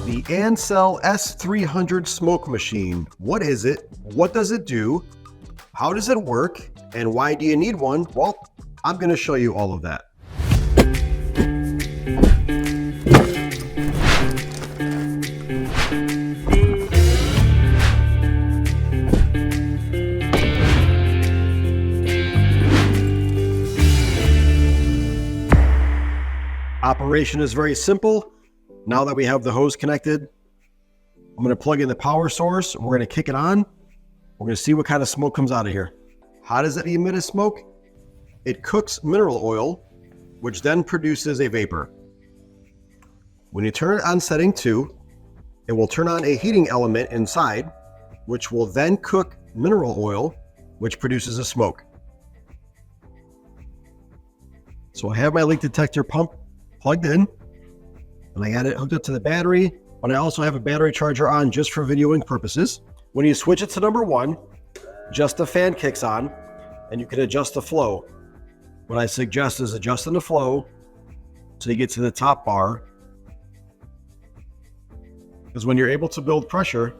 The Ancel S300 smoke machine. What is it? What does it do? How does it work? And why do you need one? Well, I'm going to show you all of that. Operation is very simple. Now that we have the hose connected, I'm going to plug in the power source. We're going to kick it on. We're going to see what kind of smoke comes out of here. How does it emit a smoke? It cooks mineral oil, which then produces a vapor. When you turn it on setting 2, it will turn on a heating element inside, which will then cook mineral oil, which produces a smoke. So I have my leak detector pump plugged in, and I got it hooked up to the battery, but I also have a battery charger on just for videoing purposes. When you switch it to number 1, just the fan kicks on, and you can adjust the flow. What I suggest is adjusting the flow so you get to the top bar, because when you're able to build pressure,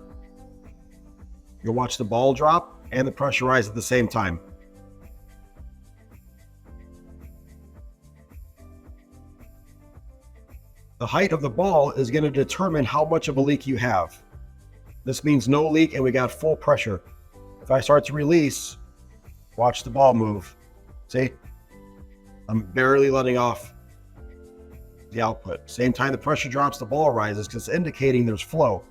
you'll watch the ball drop and the pressure rise at the same time. The height of the ball is going to determine how much of a leak you have. This means no leak and we got full pressure. If I start to release, watch the ball move. See? I'm barely letting off the output. Same time the pressure drops, the ball rises because it's indicating there's flow.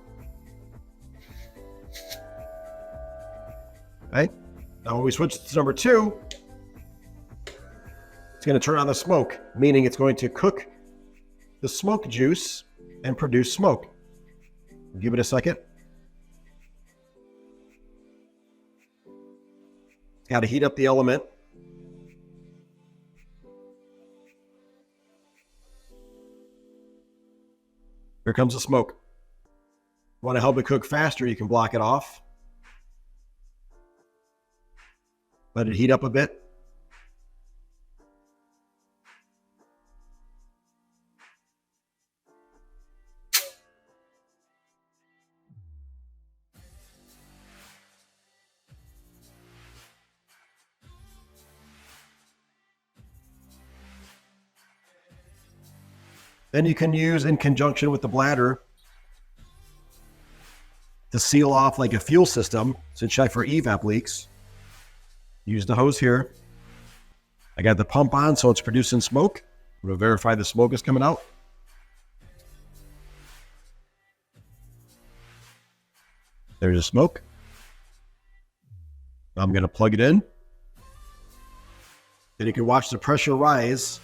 Right? Now when we switch to number 2, it's going to turn on the smoke, meaning it's going to cook the smoke juice and produce smoke. Give it a second. It's got to heat up the element. Here comes the smoke. Want to help it cook faster, you can block it off. Let it heat up a bit. Then you can use, in conjunction with the bladder, to seal off like a fuel system to check for evap leaks. Use the hose here. I got the pump on, so it's producing smoke. We'll verify the smoke is coming out. There's the smoke. I'm going to plug it in. Then you can watch the pressure rise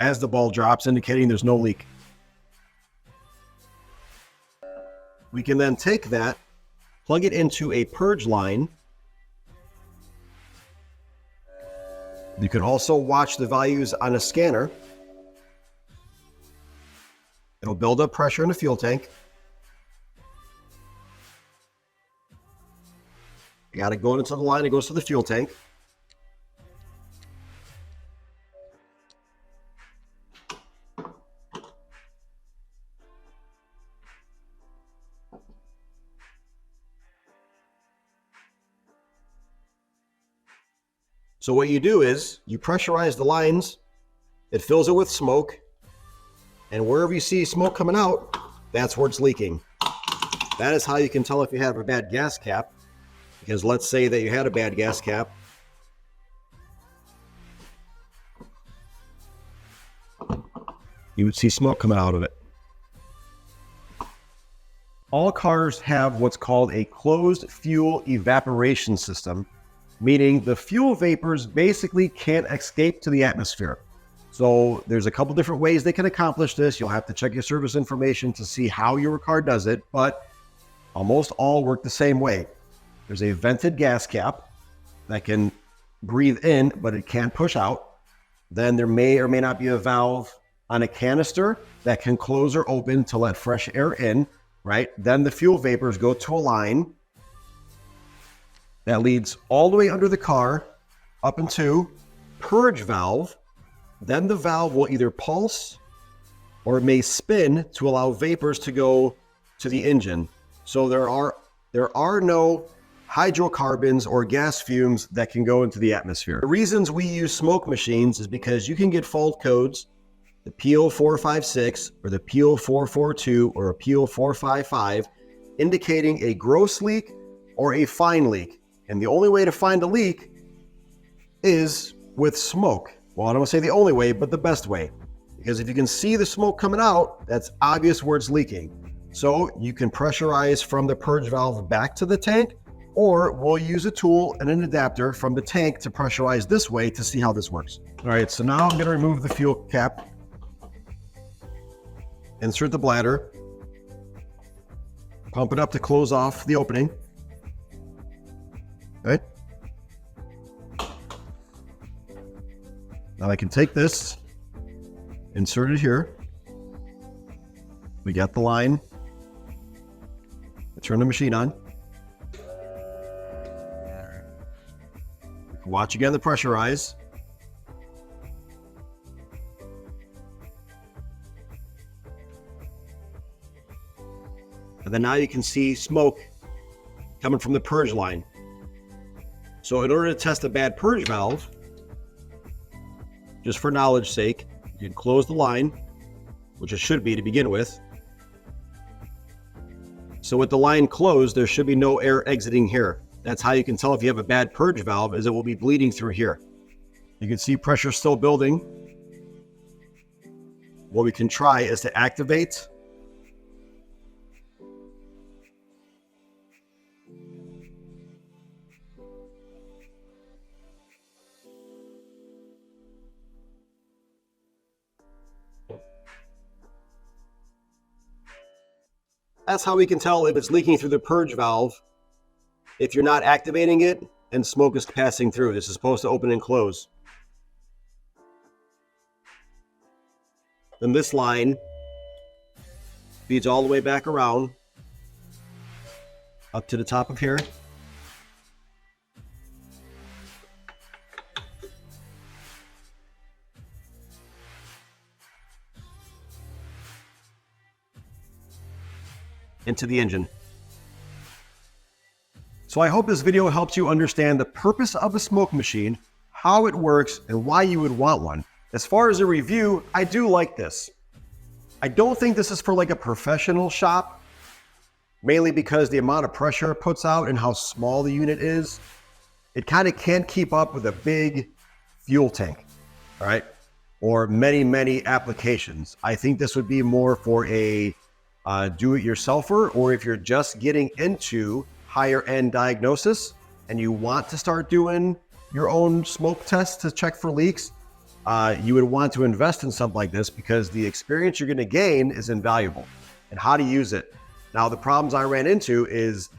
as the ball drops, indicating there's no leak. We can then take that, plug it into a purge line. You can also watch the values on a scanner. It'll build up pressure in the fuel tank. You got it going into the line, it goes to the fuel tank. So what you do is you pressurize the lines, it fills it with smoke, and wherever you see smoke coming out, that's where it's leaking. That is how you can tell if you have a bad gas cap, because let's say that you had a bad gas cap. You would see smoke coming out of it. All cars have what's called a closed fuel evaporation system, meaning the fuel vapors basically can't escape to the atmosphere. So there's a couple different ways they can accomplish this. You'll have to check your service information to see how your car does it, but almost all work the same way. There's a vented gas cap that can breathe in, but it can't push out. Then there may or may not be a valve on a canister that can close or open to let fresh air in, right? Then the fuel vapors go to a line that leads all the way under the car up into purge valve. Then the valve will either pulse or it may spin to allow vapors to go to the engine. So there are no hydrocarbons or gas fumes that can go into the atmosphere. The reasons we use smoke machines is because you can get fault codes, the P0456 or the P0442 or a P0455, indicating a gross leak or a fine leak. And the only way to find a leak is with smoke. Well, I don't want to say the only way, but the best way. Because if you can see the smoke coming out, that's obvious where it's leaking. So you can pressurize from the purge valve back to the tank, or we'll use a tool and an adapter from the tank to pressurize this way to see how this works. All right, so now I'm going to remove the fuel cap, insert the bladder, pump it up to close off the opening. Okay. Now I can take this, insert it here. We got the line. I turn the machine on. Watch again the pressurize. And then now you can see smoke coming from the purge line. So in order to test a bad purge valve, just for knowledge sake, you can close the line, which it should be to begin with. So with the line closed, there should be no air exiting here. That's how you can tell if you have a bad purge valve, is it will be bleeding through here. You can see pressure still building. What we can try is to activate. That's how we can tell if it's leaking through the purge valve. If you're not activating it and smoke is passing through, this is supposed to open and close. Then this line feeds all the way back around up to the top of here. Into the engine. So I hope this video helps you understand the purpose of a smoke machine, how it works, and why you would want one. As far as a review, I do like this. I don't think this is for like a professional shop, mainly because the amount of pressure it puts out and how small the unit is. It kind of can't keep up with a big fuel tank, all right? Or many applications. I think this would be more for a do-it-yourselfer, or if you're just getting into higher end diagnosis and you want to start doing your own smoke tests to check for leaks, you would want to invest in something like this because the experience you're going to gain is invaluable. And how to use it. Now, the problems I ran into is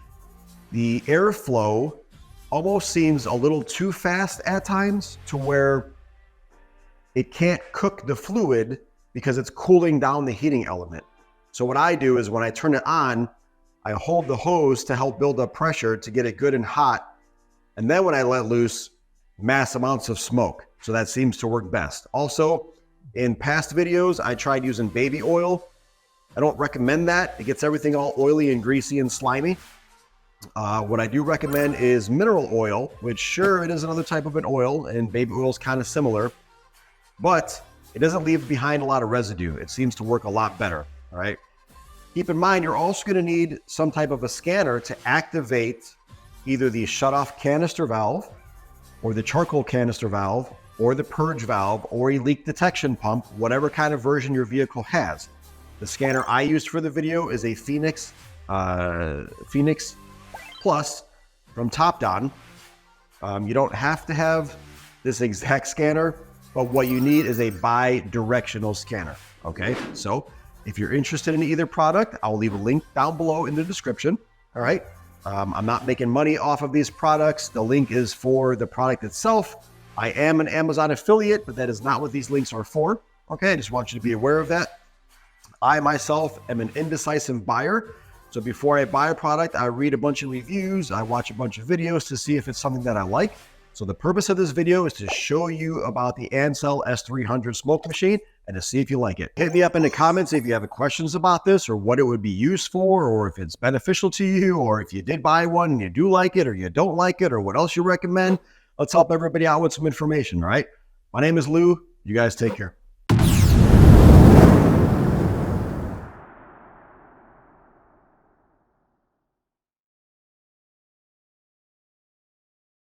the airflow almost seems a little too fast at times, to where it can't cook the fluid because it's cooling down the heating element. So what I do is when I turn it on, I hold the hose to help build up pressure to get it good and hot. And then when I let loose, mass amounts of smoke. So that seems to work best. Also, in past videos, I tried using baby oil. I don't recommend that. It gets everything all oily and greasy and slimy. What I do recommend is mineral oil, which sure, it is another type of an oil, and baby oil is kind of similar, but it doesn't leave behind a lot of residue. It seems to work a lot better. All right. Keep in mind, you're also going to need some type of a scanner to activate either the shutoff canister valve or the charcoal canister valve or the purge valve or a leak detection pump, whatever kind of version your vehicle has. The scanner I used for the video is a Phoenix Plus from Topdon. You don't have to have this exact scanner, but what you need is a bi-directional scanner. Okay, so if you're interested in either product, I'll leave a link down below in the description. All right. I'm not making money off of these products. The link is for the product itself. I am an Amazon affiliate, but that is not what these links are for. Okay. I just want you to be aware of that. I myself am an indecisive buyer. So before I buy a product, I read a bunch of reviews. I watch a bunch of videos to see if it's something that I like. So the purpose of this video is to show you about the Ancel S300 smoke machine and to see if you like it. Hit me up in the comments if you have questions about this or what it would be used for, or if it's beneficial to you, or if you did buy one and you do like it or you don't like it, or what else you recommend. Let's help everybody out with some information, all right? My name is Lou. You guys take care.